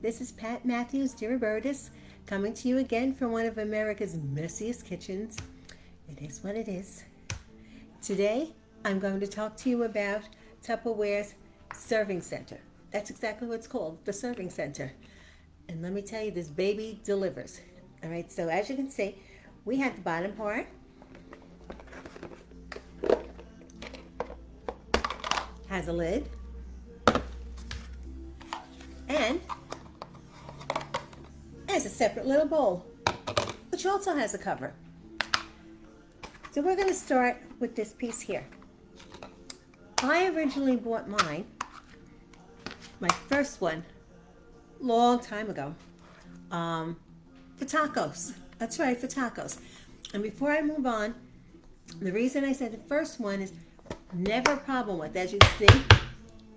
This is Pat Matthews, Dear Birdis, coming to you again from one of America's messiest kitchens. It is what it is. Today, I'm going to talk to you about Tupperware's Serving Center. That's exactly what it's called, the Serving Center. And let me tell you, this baby delivers. All right, so as you can see, we have the bottom part. Has a lid. And has a separate little bowl, which also has a cover. So we're going to start with this piece here. I originally bought mine, my first one, long time ago, for tacos. That's right, for tacos. And before I move on, the reason I said the first one is never a problem with. As you can see,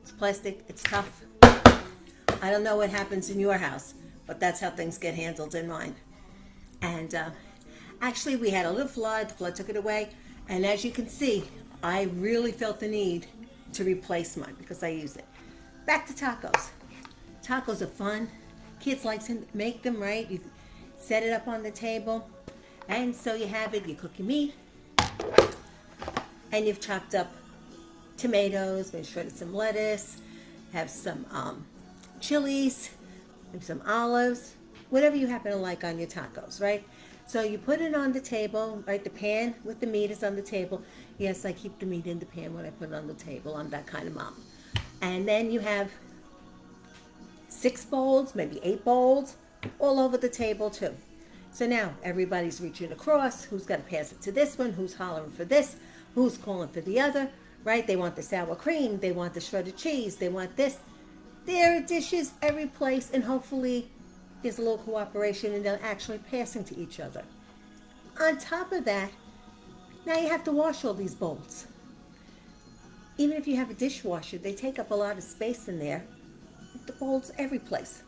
it's plastic, it's tough. I don't know what happens in your house, but that's how things get handled in mine. And actually, we had a little flood. The flood took it away. And as you can see, I really felt the need to replace mine because I use it. Back to tacos. Tacos are fun. Kids like to make them, right? You set it up on the table. And so you have it. You cook your meat. And you've chopped up tomatoes, maybe shredded some lettuce, have some chilies, maybe some olives, whatever you happen to like on your tacos, right? So you put it on the table, right? The pan with the meat is on the table. Yes, I keep the meat in the pan when I put it on the table. I'm that kind of mom. And then you have 6 bowls, maybe 8 bowls, all over the table too. So now everybody's reaching across. Who's got to pass it to this one? Who's hollering for this? Who's calling for the other, right? They want the sour cream. They want the shredded cheese. They want this. There are dishes every place, and hopefully there's a little cooperation and they're actually passing to each other. On top of that, now you have to wash all these bowls. Even if you have a dishwasher, they take up a lot of space in there. The bowls every place.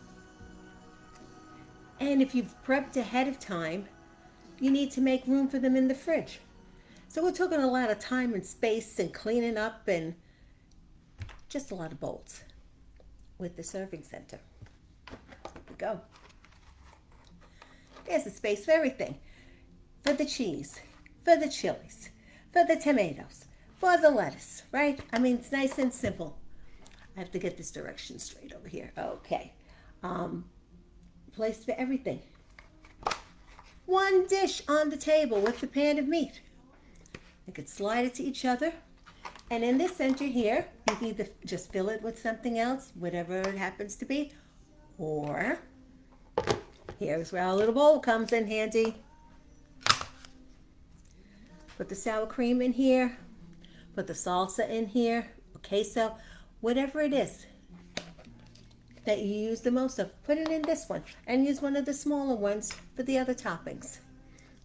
And if you've prepped ahead of time, you need to make room for them in the fridge. So we're talking a lot of time and space and cleaning up and just a lot of bowls with the serving center. Here we go. There's a space for everything. For the cheese, for the chilies, for the tomatoes, for the lettuce, right? I mean, it's nice and simple. I have to get this direction straight over here. Okay. Place for everything. One dish on the table with the pan of meat. You could slide it to each other. And in this center here, you can either just fill it with something else, whatever it happens to be, or here's where our little bowl comes in handy. Put the sour cream in here, put the salsa in here, or queso, whatever it is that you use the most of, put it in this one, and use one of the smaller ones for the other toppings.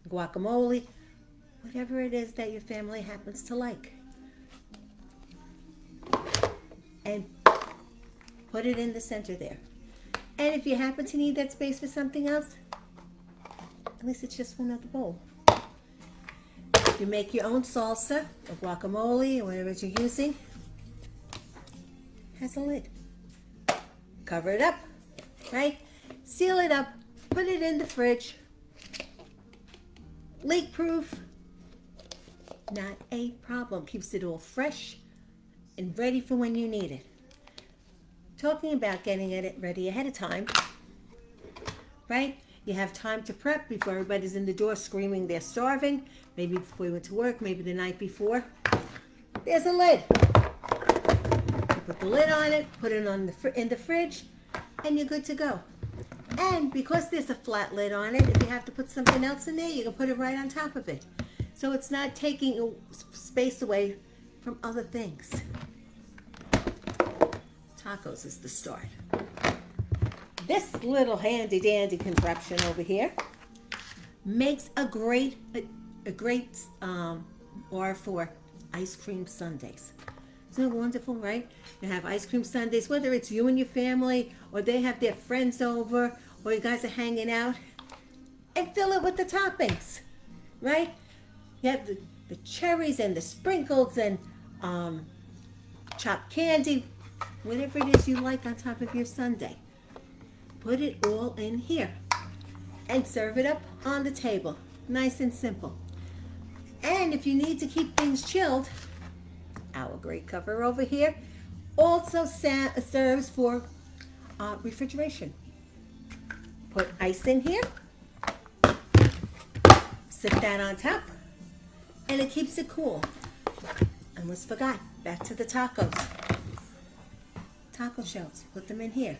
Guacamole, whatever it is that your family happens to like. And put it in the center there. And if you happen to need that space for something else, at least it's just one other bowl. If you make your own salsa or guacamole or whatever you're using, it has a lid. Cover it up, right? Seal it up, put it in the fridge. Leak proof, not a problem. Keeps it all fresh and ready for when you need it. Talking about getting it ready ahead of time, right? You have time to prep before everybody's in the door screaming they're starving. Maybe before you went to work, maybe the night before. There's a lid. You put the lid on it, put it on in the fridge, and you're good to go. And because there's a flat lid on it, if you have to put something else in there, you can put it right on top of it. So it's not taking space away from other things. Tacos is the start. This little handy dandy contraption over here makes a great bar for ice cream sundaes. Isn't it wonderful, right? You have ice cream sundaes, whether it's you and your family, or they have their friends over, or you guys are hanging out, and fill it with the toppings, right? You have the cherries and the sprinkles and chopped candy, whatever it is you like on top of your sundae. put it all in here and serve it up on the table. Nice and simple. And if you need to keep things chilled, our great cover over here also serves for refrigeration. Put ice in here, sit that on top, and it keeps it cool. I almost forgot, back to the tacos. Taco shells, put them in here.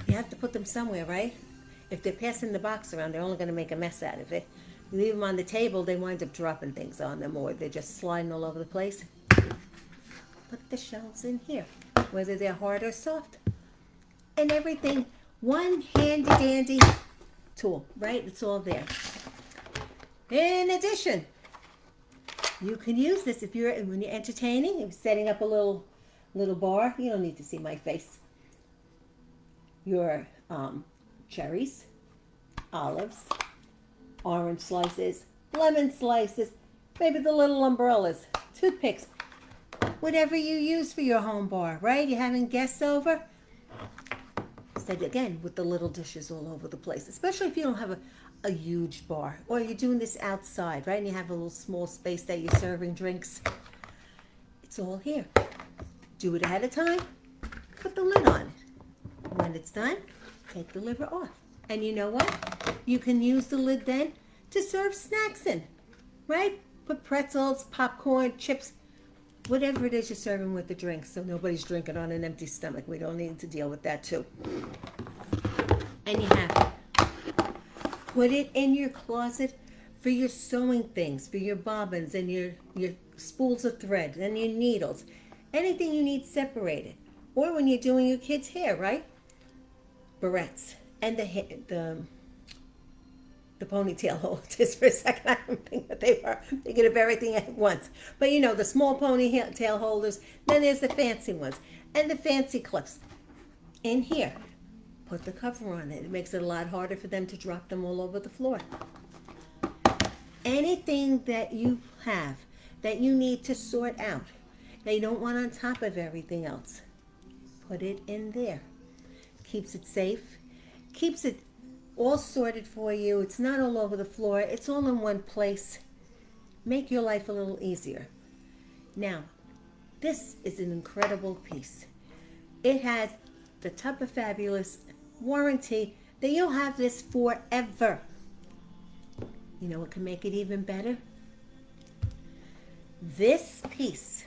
You have to put them somewhere, right? If they're passing the box around, they're only going to make a mess out of it. You leave them on the table, they wind up dropping things on them, or they're just sliding all over the place. Put the shells in here, whether they're hard or soft. And everything, one handy dandy tool, right? It's all there. In addition, you can use this when you're entertaining, if you're setting up a little bar. You don't need to see my face. Your cherries, olives, orange slices, lemon slices, maybe the little umbrellas, toothpicks, whatever you use for your home bar, right? You're having guests over. Instead, again, with the little dishes all over the place, especially if you don't have a huge bar, or you're doing this outside, right? And you have a little small space that you're serving drinks. It's all here. Do it ahead of time. Put the lid on it. When it's done, take the lid off. And you know what? You can use the lid then to serve snacks in, right? Put pretzels, popcorn, chips, whatever it is you're serving with the drink, so nobody's drinking on an empty stomach. We don't need to deal with that too. And you have it. Put it in your closet for your sewing things, for your bobbins and your spools of thread and your needles. Anything you need separated. Or when you're doing your kids' hair, right? Barrettes and the ponytail holders. For a second, I don't think that they were thinking of everything at once. But you know, the small ponytail holders, then there's the fancy ones, and the fancy clips. In here, put the cover on it. It makes it a lot harder for them to drop them all over the floor. Anything that you have that you need to sort out, that you don't want on top of everything else, put it in there. Keeps it safe, keeps it all sorted for you. It's not all over the floor. It's all in one place. Make your life a little easier. Now, this is an incredible piece. It has the Tupperware Fabulous warranty that you'll have this forever. You know what can make it even better? This piece,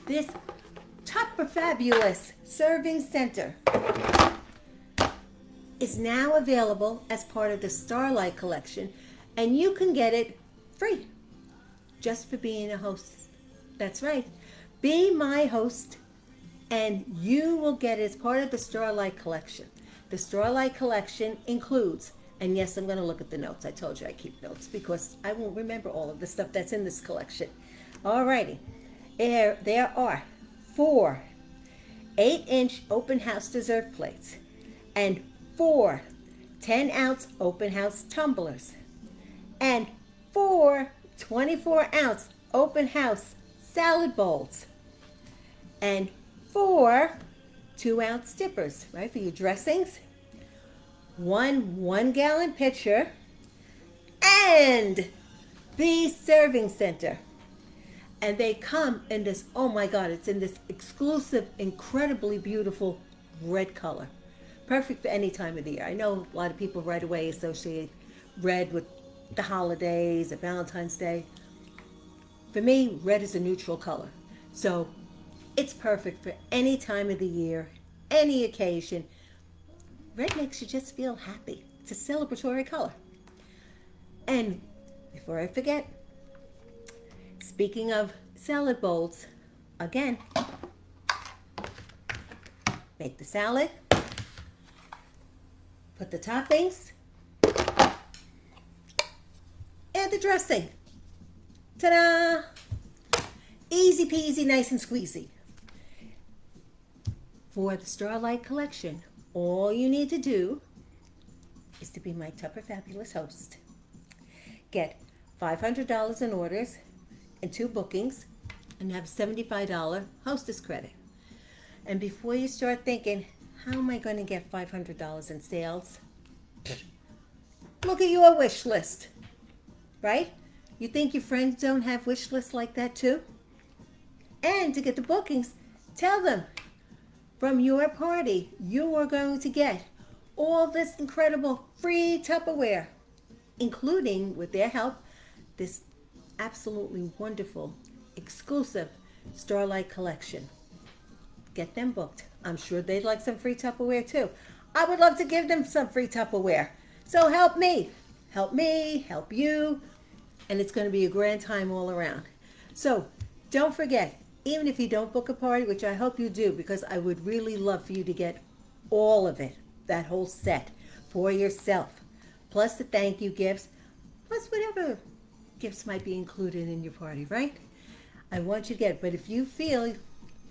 this Tupperware Fabulous serving center, is now available as part of the Starlight collection, and you can get it free just for being a host. That's right. Be my host and you will get it as part of the Starlight collection. The Starlight collection includes, and yes, I'm going to look at the notes. I told you I keep notes because I won't remember all of the stuff that's in this collection. Alrighty. There are 4 8-inch open house dessert plates and 4 10-ounce open house tumblers and 4 24-ounce open house salad bowls and 4 2-ounce dippers, right, for your dressings, 1 1-gallon pitcher, and the serving center. And they come in this, oh my God, it's in this exclusive, incredibly beautiful red color. Perfect for any time of the year. I know a lot of people right away associate red with the holidays or Valentine's Day. For me, red is a neutral color. So it's perfect for any time of the year, any occasion. Red makes you just feel happy. It's a celebratory color. And before I forget, speaking of salad bowls, again, make the salad, put the toppings, and the dressing. Ta-da! Easy peasy, nice and squeezy. For the Starlight collection, all you need to do is to be my Tupperware Fabulous host. Get $500 in orders and 2 bookings and have $75 hostess credit. And before you start thinking, How am I going to get $500 in sales? Look at your wish list, right? You think your friends don't have wish lists like that too? And to get the bookings, tell them from your party you are going to get all this incredible free Tupperware, including, with their help, this absolutely wonderful, exclusive Starlight collection. Get them booked. I'm sure they'd like some free Tupperware too. I would love to give them some free Tupperware. So help me. Help me, help you. And it's going to be a grand time all around. So don't forget, even if you don't book a party, which I hope you do, because I would really love for you to get all of it, that whole set, for yourself. Plus the thank you gifts, plus whatever gifts might be included in your party, right? I want you to get it. But if you feel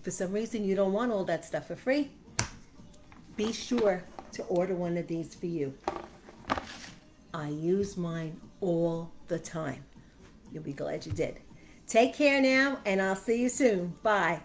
for some reason you don't want all that stuff for free, be sure to order one of these for you. I use mine all the time. You'll be glad you did. Take care now, and I'll see you soon. Bye.